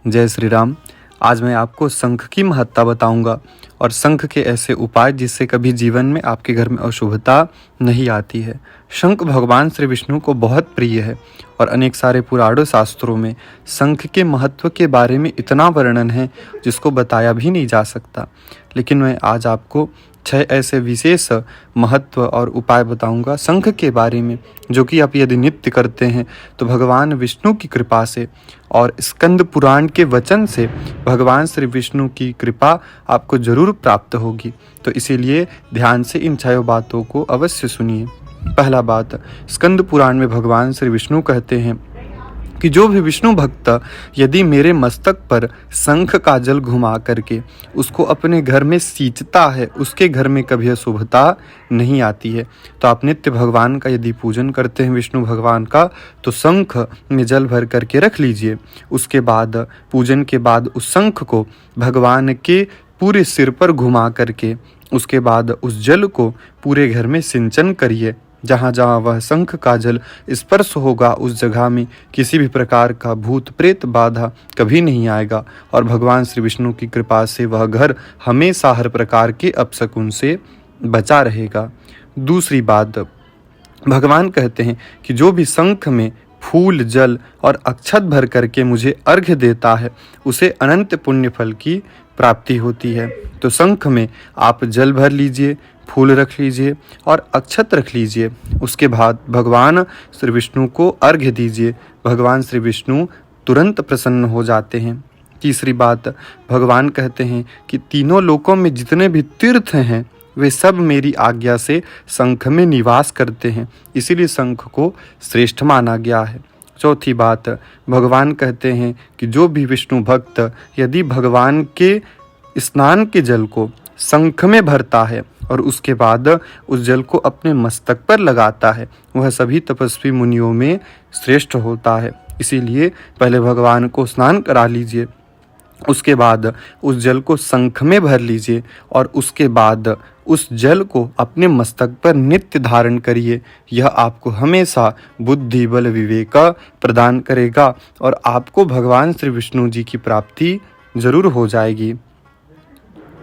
जय श्री राम। आज मैं आपको शंख की महत्ता बताऊंगा और शंख के ऐसे उपाय जिससे कभी जीवन में आपके घर में अशुभता नहीं आती है। शंख भगवान श्री विष्णु को बहुत प्रिय है और अनेक सारे पुराणों शास्त्रों में शंख के महत्व के बारे में इतना वर्णन है जिसको बताया भी नहीं जा सकता। लेकिन मैं आज आपको 6 ऐसे विशेष महत्व और उपाय बताऊंगा शंख के बारे में, जो कि आप यदि नित्य करते हैं तो भगवान विष्णु की कृपा से और स्कंद पुराण के वचन से भगवान श्री विष्णु की कृपा आपको जरूर प्राप्त होगी। तो इसीलिए ध्यान से इन 6 बातों को अवश्य सुनिए। पहला बात, स्कंद पुराण में भगवान श्री विष्णु कहते हैं कि जो भी विष्णु भक्त यदि मेरे मस्तक पर शंख का जल घुमा करके उसको अपने घर में सींचता है, उसके घर में कभी अशुभता नहीं आती है। तो आप नित्य भगवान का यदि पूजन करते हैं विष्णु भगवान का, तो शंख में जल भर करके रख लीजिए। उसके बाद पूजन के बाद उस शंख को भगवान के पूरे सिर पर घुमा करके उसके बाद उस जल को पूरे घर में सिंचन करिए। जहाँ जहाँ वह शंख का जल स्पर्श होगा उस जगह में किसी भी प्रकार का भूत प्रेत बाधा कभी नहीं आएगा और भगवान श्री विष्णु की कृपा से वह घर हमेशा हर प्रकार के अपशकुन से बचा रहेगा। दूसरी बात, भगवान कहते हैं कि जो भी शंख में फूल, जल और अक्षत भर करके मुझे अर्घ्य देता है उसे अनंत पुण्य फल की प्राप्ति होती है। तो शंख में आप जल भर लीजिए, फूल रख लीजिए और अक्षत रख लीजिए। उसके बाद भगवान श्री विष्णु को अर्घ्य दीजिए। भगवान श्री विष्णु तुरंत प्रसन्न हो जाते हैं। तीसरी बात, भगवान कहते हैं कि तीनों लोकों में जितने भी तीर्थ हैं वे सब मेरी आज्ञा से शंख में निवास करते हैं, इसीलिए शंख को श्रेष्ठ माना गया है। चौथी बात, भगवान कहते हैं कि जो भी विष्णु भक्त यदि भगवान के स्नान के जल को शंख में भरता है और उसके बाद उस जल को अपने मस्तक पर लगाता है, वह सभी तपस्वी मुनियों में श्रेष्ठ होता है। इसीलिए पहले भगवान को स्नान करा लीजिए, उसके बाद उस जल को शंख में भर लीजिए और उसके बाद उस जल को अपने मस्तक पर नित्य धारण करिए। यह आपको हमेशा बुद्धि, बल, विवेक प्रदान करेगा और आपको भगवान श्री विष्णु जी की प्राप्ति जरूर हो जाएगी।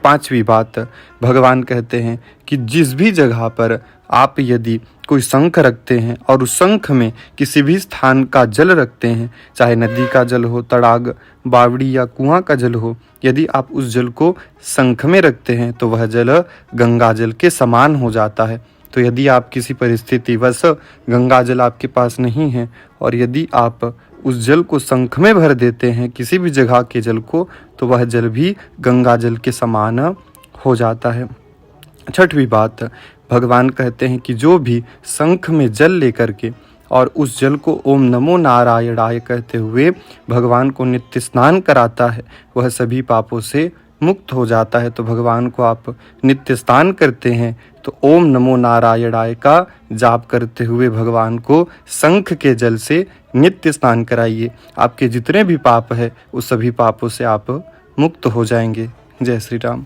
पांचवी बात, भगवान कहते हैं कि जिस भी जगह पर आप यदि कोई शंख रखते हैं और उस शंख में किसी भी स्थान का जल रखते हैं, चाहे नदी का जल हो, तड़ाग, बावड़ी या कुआं का जल हो, यदि आप उस जल को शंख में रखते हैं तो वह जल गंगा जल के समान हो जाता है। तो यदि आप किसी परिस्थितिवश गंगा जल आपके पास नहीं है और यदि आप उस जल को शंख में भर देते हैं किसी भी जगह के जल को, तो वह जल भी गंगा जल के समान हो जाता है। छठवीं बात, भगवान कहते हैं कि जो भी शंख में जल लेकर के और उस जल को ओम नमो नारायणाय कहते हुए भगवान को नित्य स्नान कराता है, वह सभी पापों से मुक्त हो जाता है। तो भगवान को आप नित्य स्नान करते हैं तो ओम नमो नारायणाय का जाप करते हुए भगवान को शंख के जल से नित्य स्नान कराइए। आपके जितने भी पाप है उस सभी पापों से आप मुक्त हो जाएंगे। जय श्री राम।